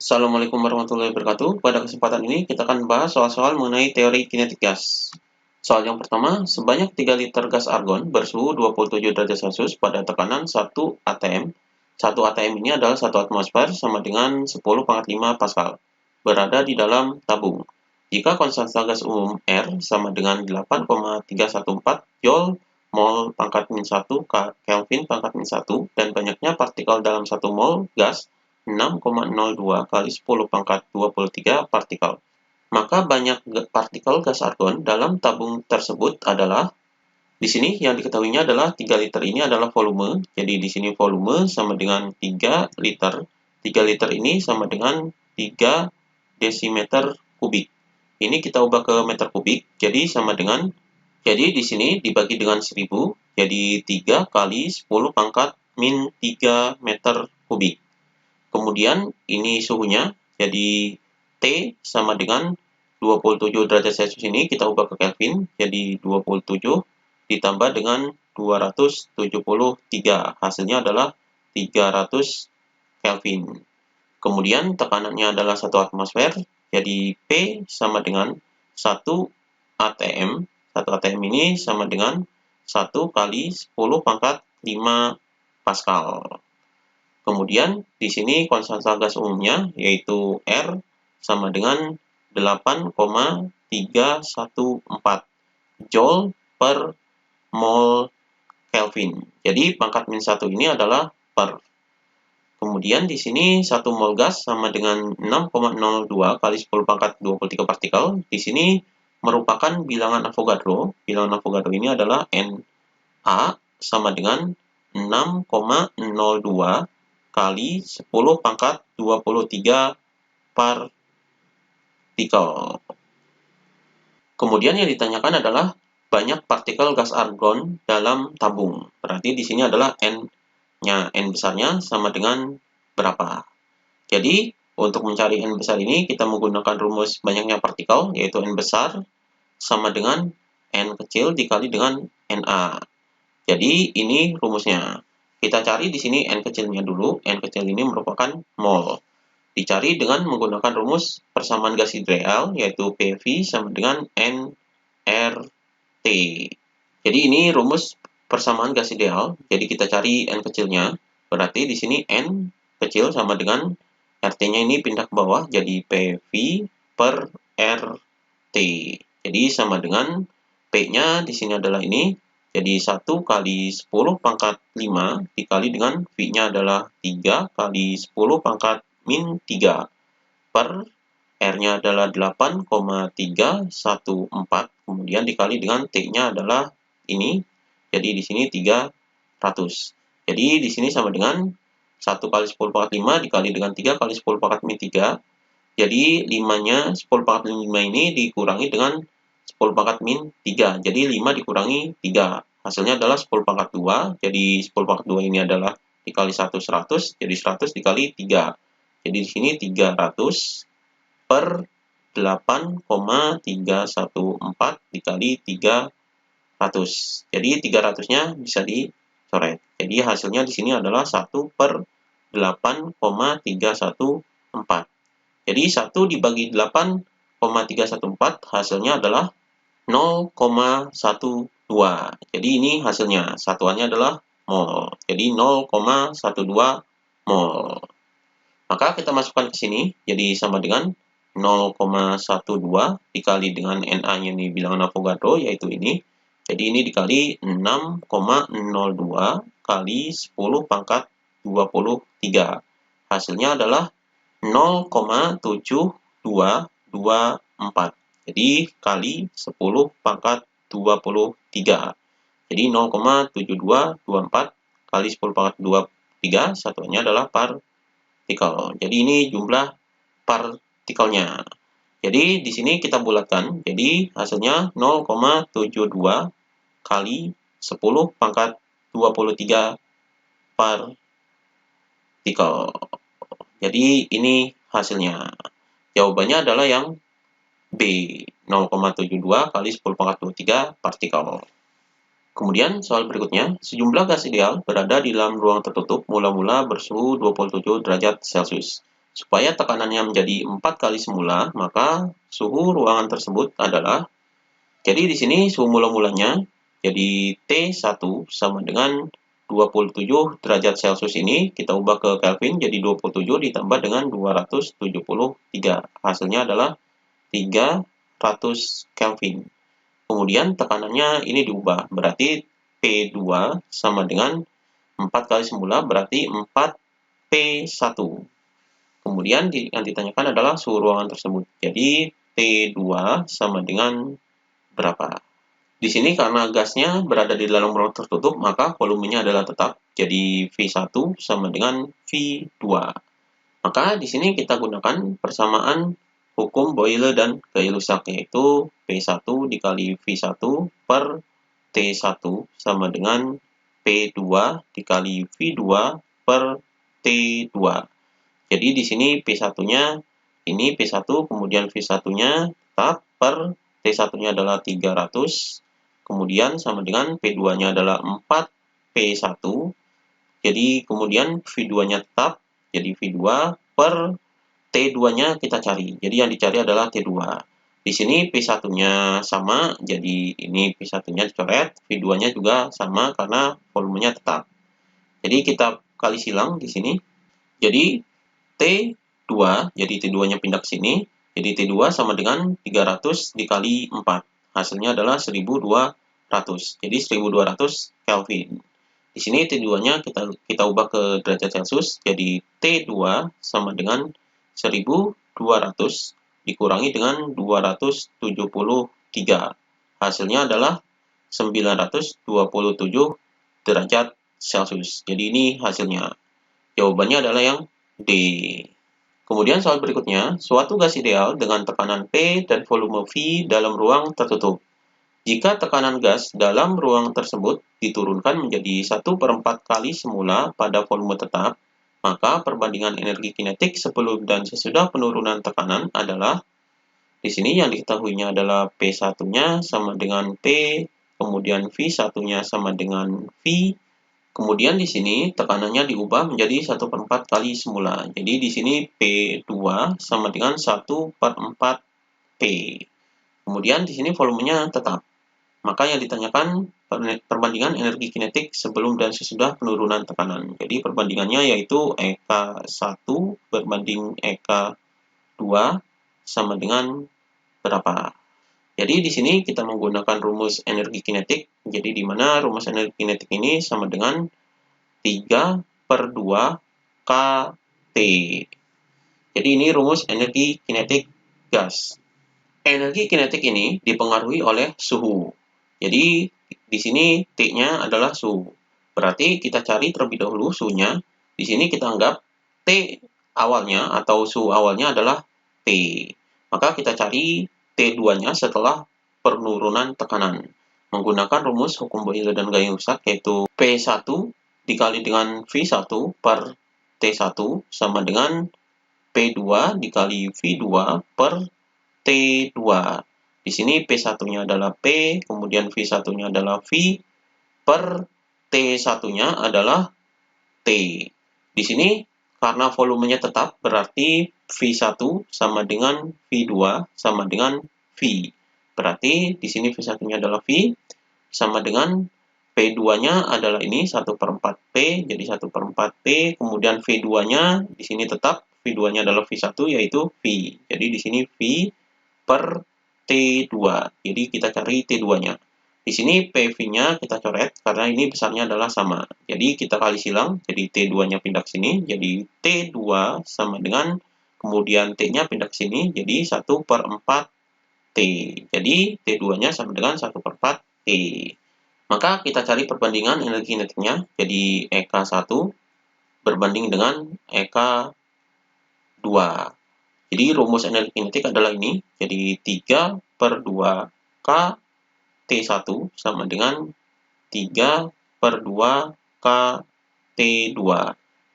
Assalamualaikum warahmatullahi wabarakatuh. Pada kesempatan ini kita akan membahas soal-soal mengenai teori kinetik gas. Soal yang pertama, sebanyak 3 liter gas argon bersuhu 27 derajat Celcius pada tekanan 1 atm. 1 atm ini adalah 1 atmosfer sama dengan 10⁵ Pascal. Berada di dalam tabung. Jika konstanta gas umum R sama dengan 8,314 Joule mol pangkat min 1 Kelvin pangkat min 1 dan banyaknya partikel dalam 1 mol gas 6,02 kali 10⁻23 partikel. Maka banyak partikel gas argon dalam tabung tersebut adalah, di sini yang diketahuinya adalah 3 liter ini adalah volume. Jadi di sini volume sama dengan 3 liter. 3 liter ini sama dengan 3 desimeter kubik. Ini kita ubah ke meter kubik, jadi sama dengan, jadi di sini dibagi dengan 1000, jadi 3 kali 10⁻³ meter kubik. Kemudian ini suhunya, jadi T sama dengan 27 derajat Celcius ini kita ubah ke Kelvin, jadi 27 ditambah dengan 273, hasilnya adalah 300 Kelvin. Kemudian tekanannya adalah 1 atmosfer, jadi P sama dengan 1 atm. 1 atm ini sama dengan 1 kali 10⁵ Pascal. Kemudian di sini konstanta gas umumnya yaitu R sama dengan 8,314 Joule per mol Kelvin. Jadi pangkat min 1 ini adalah per. Kemudian di sini 1 mol gas sama dengan 6,02 kali 10⁻23 partikel. Di sini merupakan bilangan Avogadro. Bilangan Avogadro ini adalah Na sama dengan 6,02 kali 10⁻23 partikel. Kemudian yang ditanyakan adalah banyak partikel gas argon dalam tabung. Berarti di sini adalah N-nya. N besarnya sama dengan berapa? Jadi untuk mencari N besar ini kita menggunakan rumus banyaknya partikel, yaitu N besar sama dengan N kecil dikali dengan Na. Jadi ini rumusnya. Kita cari di sini N kecilnya dulu. N kecil ini merupakan mol. Dicari dengan menggunakan rumus persamaan gas ideal, yaitu PV sama dengan nRT. Jadi ini rumus persamaan gas ideal. Jadi kita cari N kecilnya. Berarti di sini N kecil sama dengan RT-nya ini pindah ke bawah, jadi PV per RT. Jadi sama dengan P-nya di sini adalah ini. Jadi 1 kali 10⁵ dikali dengan V-nya adalah 3 kali 10⁻⁻³ per R-nya adalah 8,314, kemudian dikali dengan T-nya adalah ini. Jadi di sini 300. Jadi di sini sama dengan 1 kali 10⁻5 dikali dengan 3 kali 10⁻⁻³. Jadi 5-nya 10⁻5 ini dikurangi dengan 10⁻⁻3. Jadi 5 dikurangi 3. Hasilnya adalah 10⁻2. Jadi 10⁻2 ini adalah dikali 1 100. Jadi 100 dikali 3. Jadi di sini 300 per 8,314 dikali 300. Jadi 300-nya bisa dicoret. Jadi hasilnya di sini adalah 1 per 8,314. Jadi 1 dibagi 8,314 hasilnya adalah 0,12. Jadi ini hasilnya. Satuannya adalah mol. Jadi 0,12 mol. Maka kita masukkan ke sini. Jadi sama dengan 0,12 dikali dengan Na-nya ini bilangan Avogadro, yaitu ini. Jadi ini dikali 6,02 kali 10⁻23. Hasilnya adalah 0,7224. Jadi kali 10⁻23. Jadi 0,7224 kali 10⁻23, satuannya adalah partikel. Jadi ini jumlah partikelnya. Jadi di sini kita bulatkan. Jadi hasilnya 0,72 kali 10⁻23 partikel. Jadi ini hasilnya. Jawabannya adalah yang B, 0,72 kali 10⁻23 partikel. Kemudian soal berikutnya, sejumlah gas ideal berada di dalam ruang tertutup mula-mula bersuhu 27 derajat Celcius. Supaya tekanannya menjadi 4 kali semula, maka suhu ruangan tersebut adalah, jadi di sini suhu mula-mulanya, jadi T1 sama dengan 27 derajat Celcius ini, kita ubah ke Kelvin, jadi 27 ditambah dengan 273. Hasilnya adalah 300 Kelvin. Kemudian tekanannya ini diubah, berarti P2 sama dengan 4 kali semula, berarti 4P1. Kemudian yang ditanyakan adalah suhu ruangan tersebut. Jadi T2 sama dengan berapa? Di sini karena gasnya berada di dalam ruang tertutup, maka volumenya adalah tetap. Jadi V1 sama dengan V2. Maka di sini kita gunakan persamaan hukum Boyle dan Gay-Lussac, yaitu P1 dikali V1 per T1 sama dengan P2 dikali V2 per T2. Jadi di sini P1-nya ini P1, kemudian V1-nya tetap per T1-nya adalah 300, kemudian sama dengan P2-nya adalah 4P1. Jadi kemudian V2-nya tetap, jadi V2 per T2-nya kita cari. Jadi yang dicari adalah T2. Di sini P1-nya sama, jadi ini P1-nya dicoret, V2-nya juga sama karena volumenya tetap. Jadi kita kali silang di sini. Jadi T2, jadi T2-nya pindah ke sini, jadi T2 sama dengan 300 dikali 4. Hasilnya adalah 1200. Jadi 1200 Kelvin. Di sini T2-nya kita ubah ke derajat Celcius, jadi T2 sama dengan 1200 dikurangi dengan 273. Hasilnya adalah 927 derajat Celcius. Jadi ini hasilnya. Jawabannya adalah yang D. Kemudian soal berikutnya, suatu gas ideal dengan tekanan P dan volume V dalam ruang tertutup. Jika tekanan gas dalam ruang tersebut diturunkan menjadi 1/4 kali semula pada volume tetap, maka perbandingan energi kinetik sebelum dan sesudah penurunan tekanan adalah, di sini yang diketahuinya adalah P1-nya sama dengan P, kemudian V1-nya sama dengan V. Kemudian di sini tekanannya diubah menjadi 1/4 kali semula. Jadi di sini P2 sama dengan 1/4 P. Kemudian di sini volumenya tetap. Maka yang ditanyakan perbandingan energi kinetik sebelum dan sesudah penurunan tekanan. Jadi perbandingannya yaitu EK1 berbanding EK2 sama dengan berapa? Jadi di sini kita menggunakan rumus energi kinetik. Jadi di mana rumus energi kinetik ini sama dengan 3/2 KT. Jadi ini rumus energi kinetik gas. Energi kinetik ini dipengaruhi oleh suhu. Jadi di sini T-nya adalah suhu. Berarti kita cari terlebih dahulu suhunya. Di sini kita anggap T awalnya atau suhu awalnya adalah T. Maka kita cari T2-nya setelah penurunan tekanan. Menggunakan rumus hukum Boyle dan Gay-Lussac, yaitu P1 dikali dengan V1 per T1 sama dengan P2 dikali V2 per T2. Di sini P1-nya adalah P, kemudian V1-nya adalah V, per T1-nya adalah T. Di sini karena volumenya tetap, berarti V1 sama dengan V2 sama dengan V. Berarti di sini V1-nya adalah V, sama dengan P2-nya adalah ini 1/4 P, jadi 1/4 P, kemudian V2-nya di sini tetap, V2-nya adalah V1 yaitu V. Jadi di sini V per T2. Jadi kita cari T2-nya. Di sini PV-nya kita coret karena ini besarnya adalah sama. Jadi kita kali silang, jadi T2-nya pindah ke sini, jadi T2 sama dengan, kemudian T-nya pindah ke sini, jadi 1/4 T. Jadi T2-nya sama dengan 1/4 T. Maka kita cari perbandingan energi kinetiknya, jadi EK1 berbanding dengan EK2. Jadi rumus energi kinetik adalah ini, jadi 3/2 K T1 sama dengan 3/2 K T2.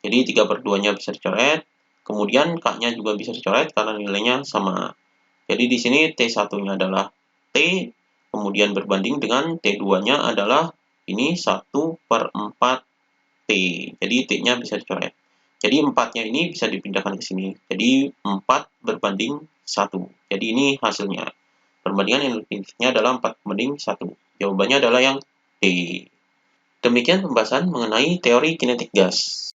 Jadi 3/2-nya bisa dicoret, kemudian K-nya juga bisa dicoret karena nilainya sama. Jadi di sini T1-nya adalah T, kemudian berbanding dengan T2-nya adalah ini 1/4 T. Jadi T-nya bisa dicoret. Jadi 4-nya ini bisa dipindahkan ke sini. Jadi 4 berbanding 1. Jadi ini hasilnya. Perbandingan yang definisinya adalah 4 berbanding 1. Jawabannya adalah yang D. Demikian pembahasan mengenai teori kinetik gas.